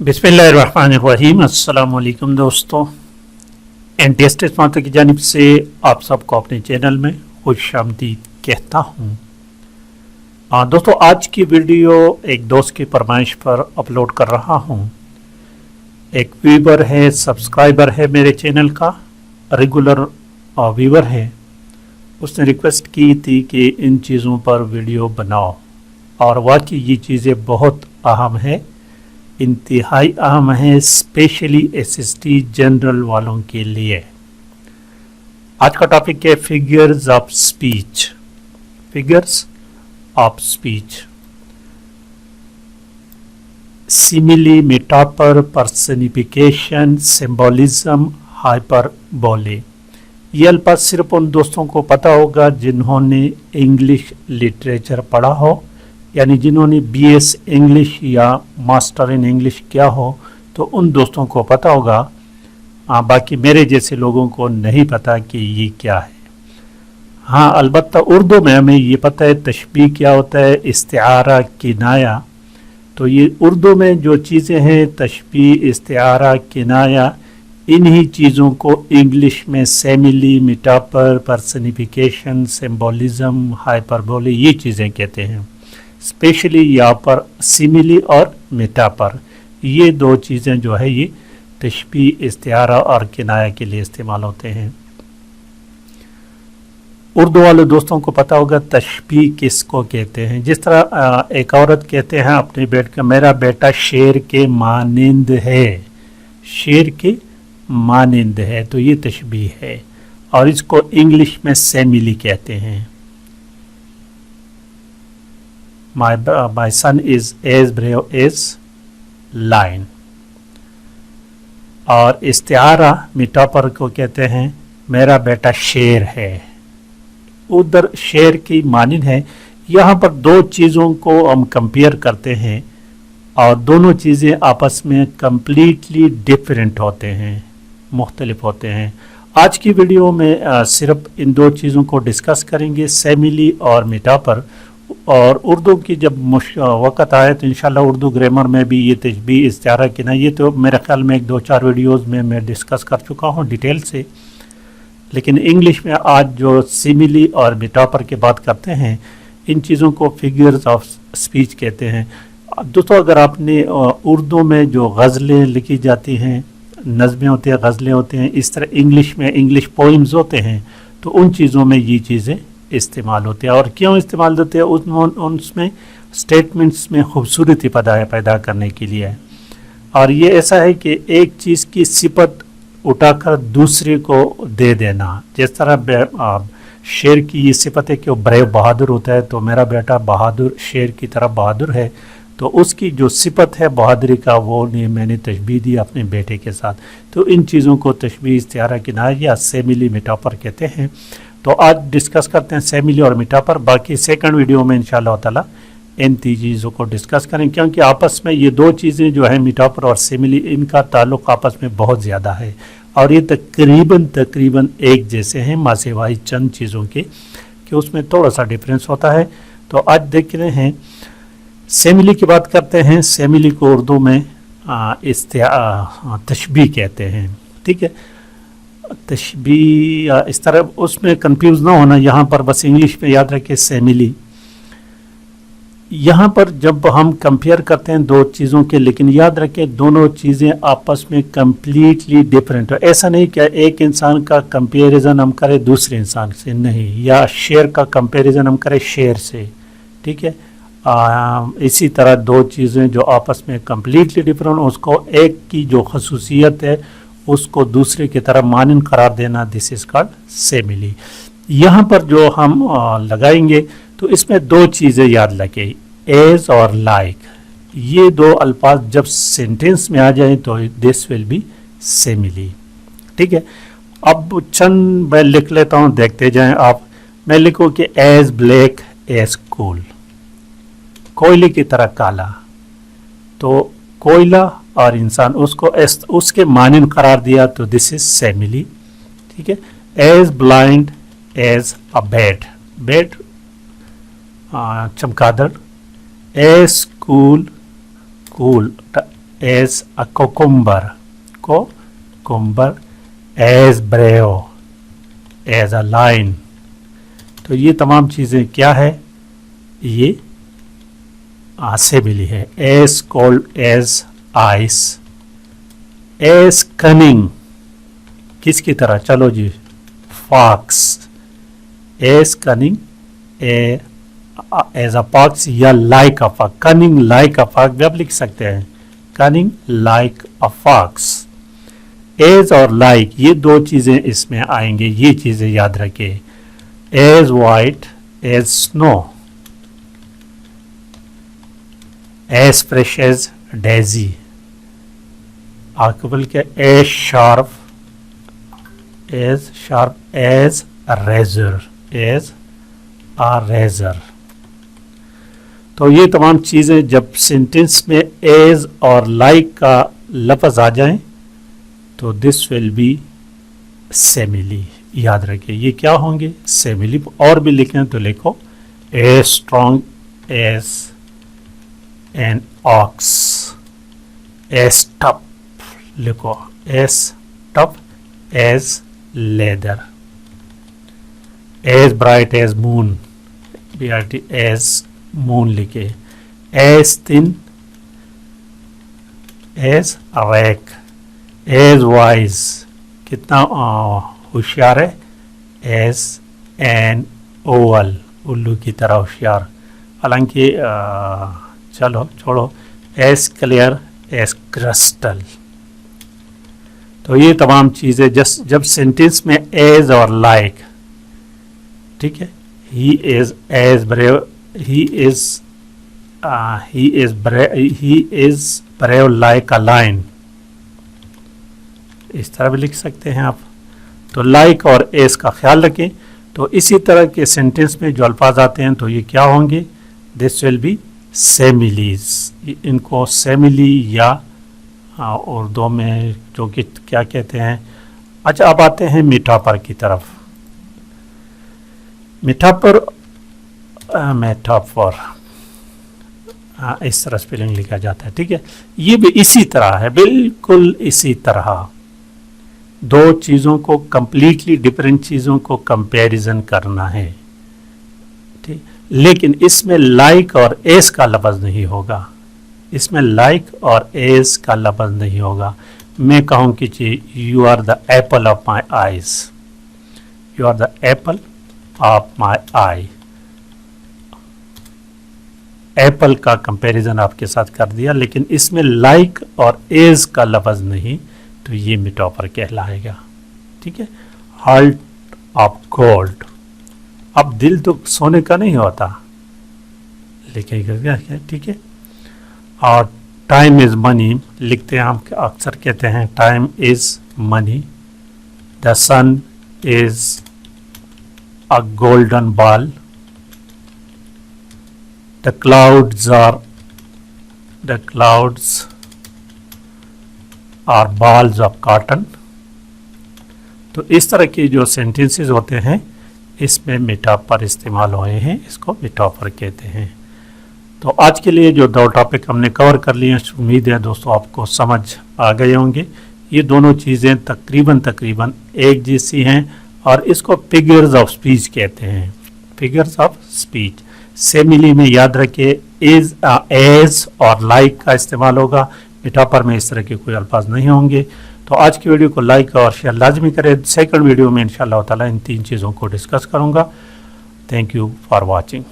बिस्मिल्लाहिर्रहमानिर्रहीम। अस्सलाम वालेकुम दोस्तों, एनटीएस टेस्ट की जानिब से आप सबको अपने चैनल में खुशामदीद कहता हूँ। दोस्तों, आज की वीडियो एक दोस्त की फरमाइश पर अपलोड कर रहा हूँ। एक व्यूवर है, सब्सक्राइबर है, मेरे चैनल का रेगुलर व्यूवर है। उसने रिक्वेस्ट की थी कि इन चीज़ों पर वीडियो बनाओ, और वाकई ये चीज़ें बहुत अहम है, इंतहाई अहम है, स्पेशली एसएसटी जनरल वालों के लिए। आज का टॉपिक है figures of speech. Figures of speech, simile, metaphor, personification, symbolism, hyperbole. ये अल्फाज सिर्फ उन दोस्तों को पता होगा जिन्होंने इंग्लिश लिटरेचर पढ़ा हो, यानी जिन्होंने बीएस इंग्लिश या मास्टर इन इंग्लिश किया हो, तो उन दोस्तों को पता होगा। बाकी मेरे जैसे लोगों को नहीं पता कि ये क्या है। हाँ, अलबत्ता उर्दू में हमें ये पता है तशबीह क्या होता है, इस्तिआरा, किनाया। तो ये उर्दू में जो चीज़ें हैं, तशबीह, इस्तिआरा, किनाया, इन्हीं चीज़ों को इंग्लिश में सेमिली, मेटाफर, पर्सनिफिकेशन, सिंबोलिज्म, हाइपरबोले, ये चीज़ें कहते हैं। स्पेशली यहाँ पर सिमिली और मेटाफर, ये दो चीज़ें जो है ये तशबीह, इस्तिआरा और किनाया के लिए इस्तेमाल होते हैं। उर्दू वाले दोस्तों को पता होगा तशबीह किसको कहते हैं। जिस तरह एक औरत कहते हैं अपने बेटे का, मेरा बेटा शेर के मानिंद है, शेर के मानिंद है, तो ये तशबीह है, और इसको इंग्लिश में सेमिली कहते हैं। My son is as brave as lion। और इस्तिआरा, मेटाफर को कहते हैं मेरा बेटा शेर है, उधर शेर की मानिंद है। यहाँ पर दो चीज़ों को हम कंपेयर करते हैं, और दोनों चीज़ें आपस में कम्प्लीटली डिफरेंट होते हैं, मुख्तलिफ होते हैं। आज की वीडियो में सिर्फ इन दो चीज़ों को डिस्कस करेंगे, सेमिली और मेटाफर। और उर्दू की जब वक़्त आए तो इंशाल्लाह उर्दू ग्रामर में भी ये तशबीह, इस्तिआरा, किनाया, ये तो मेरे ख्याल में 1-2-4 वीडियोस में मैं डिस्कस कर चुका हूँ डिटेल से। लेकिन इंग्लिश में आज जो सिमिली और मेटाफर की बात करते हैं, इन चीज़ों को फिगर्स ऑफ स्पीच कहते हैं। दोस्तों, अगर आपने उर्दू में जो गज़लें लिखी जाती हैं, नज़में होती हैं, गज़लें होती हैं, इस तरह इंग्लिश में इंग्लिश पोइम्स होते हैं, तो उन चीज़ों में ये चीज़ें इस्तेमाल होते हैं। और क्यों इस्तेमाल होते हैं? उसमें स्टेटमेंट्स में खूबसूरती पैदा करने के लिए। और ये ऐसा है कि एक चीज़ की सिफत उठाकर दूसरे को दे देना। जिस तरह शेर की ये सिफत है कि वो ब्रेव, बहादुर होता है, तो मेरा बेटा बहादुर, शेर की तरह बहादुर है, तो उसकी जो सिफत है बहादुरी का, वो मैंने तशबीह दी अपने बेटे के साथ। तो इन चीज़ों को तशबीह, इस्तिआरा, किनाया या सेमिली, मेटाफर कहते हैं। तो आज डिस्कस करते हैं सेमिली और मेटाफर। बाकी सेकंड वीडियो में इंशाअल्लाह ताला इन तीन चीज़ों को डिस्कस करें, क्योंकि आपस में ये दो चीज़ें जो है मेटाफर और सेमिली, इनका ताल्लुक़ आपस में बहुत ज़्यादा है, और ये तकरीबन एक जैसे हैं, मासिवाई चंद चीज़ों के कि उसमें थोड़ा सा डिफरेंस होता है। तो आज देख रहे हैं सेमिली की बात करते हैं। सेमिली को उर्दू में तशबीह कहते हैं। ठीक है, तशबीह इस तरह, उसमें कंफ्यूज ना होना, यहाँ पर बस इंग्लिश में याद रखें सेमिली। यहाँ पर जब हम कंपेयर करते हैं दो चीज़ों के, लेकिन याद रखें दोनों चीज़ें आपस में कम्प्लीटली डिफरेंट हो। ऐसा नहीं कि एक इंसान का कंपेरिजन हम करें दूसरे इंसान से, नहीं, या शेर का कंपेरिजन हम करें शेर से। ठीक है, इसी तरह दो चीज़ें जो आपस में कम्प्लीटली डिफरेंट, उसको एक की जो खसूसियत है उसको दूसरे की तरह मानिंद करार देना, दिस इज कॉल्ड सेमिली। यहाँ पर जो हम लगाएंगे तो इसमें दो चीज़ें याद रखें, एज और लाइक। ये दो अल्फाज जब सेंटेंस में आ जाए तो दिस विल बी सेमिली। ठीक है, अब चंद मैं लिख लेता हूँ, देखते जाएं आप। मैं लिखूँ कि एज ब्लैक एज कूल, कोयले की तरह काला। तो कोयला और इंसान, उसको उसके मानिंद करार दिया, तो दिस इज सेमिली। ठीक है, as blind as a bat, bat चमगादड़, as cool, cool as a cucumber, cucumber, as brave, as a lion. تو یہ تمام چیزیں کیا ہے؟ یہ سیملی ہے. as cold as ice, as cunning کس کی طرح؟ چلو جی fox, as cunning as a fox یا like a fox. cunning like a fox بھی آپ لکھ سکتے ہیں. cunning like a fox. as اور like یہ دو چیزیں اس میں آئیں گے, یہ چیزیں یاد رکھیں. as white as snow, as fresh as daisy. آقبل کے as sharp as a razor, as a razor. تو یہ تمام چیزیں جب سینٹنس میں as اور like کا لفظ آ جائیں تو this will be simile. یاد رکھیں یہ کیا ہوں گے؟ simile. اور بھی لکھیں تو لکھو as strong as an ox, as tough لکھو as tough as leather, as bright as moon, bright as moon لکھے. as thin as a rake, as wise کتنا ہوشیار ہے؟ as an owl الو کی طرح ہوشیار. حالانکہ چلو چھوڑو. as clear as crystal. تو یہ تمام چیزیں جب سینٹنس میں as اور like, ٹھیک ہے. he is as brave, he is brave like a lion, اس طرح بھی لکھ سکتے ہیں آپ. تو like اور as کا خیال رکھیں. تو اسی طرح کے سینٹنس میں جو الفاظ آتے ہیں تو یہ کیا ہوں گے؟ this will be similes. ان کو simile یا اردو میں جو کہ کیا کہتے ہیں. اچھا اب آتے ہیں میٹافر کی طرف. میٹافر اس طرح اسپیلنگ لکھا جاتا ہے, ٹھیک ہے. یہ بھی اسی طرح ہے, بالکل اسی طرح. دو چیزوں کو کمپلیٹلی ڈفرینٹ چیزوں کو کمپیریزن کرنا ہے, ٹھیک. لیکن اس میں لائک اور ایس کا لفظ نہیں ہوگا. اس میں لائک اور ایز کا لفظ نہیں ہوگا. میں کہوں کہ you are the apple of my eyes, you are the apple of my eye. Apple کا کمپیریزن آپ کے ساتھ کر دیا, لیکن اس میں لائک اور ایز کا لفظ نہیں, تو یہ میٹافر کہلائے گا, ٹھیک ہے. Heart of gold. اب دل تو سونے کا نہیں ہوتا, لکھے گا, ٹھیک ہے. اور ٹائم از منی لکھتے ہیں ہم, اکثر کہتے ہیں time is money. The sun is a golden ball. The clouds are balls of cotton. تو اس طرح کی جو سینٹنسز ہوتے ہیں اس میں میٹافر استعمال ہوئے ہیں, اس کو میٹافر کہتے ہیں. تو آج کے لیے جو دو ٹاپک ہم نے کور کر لیے ہیں, امید ہے دوستوں آپ کو سمجھ آ گئے ہوں گے. یہ دونوں چیزیں تقریباً ایک جیسی ہیں, اور اس کو فگرز آف اسپیچ کہتے ہیں. Figures of speech. سیملی میں یاد رکھے ایز اور لائک کا استعمال ہوگا. میٹافر میں اس طرح کے کوئی الفاظ نہیں ہوں گے. تو آج کی ویڈیو کو لائک اور شیئر لازمی کریں. سیکنڈ ویڈیو میں انشاءاللہ تعالی ان تین چیزوں کو ڈسکس کروں گا. Thank you for watching.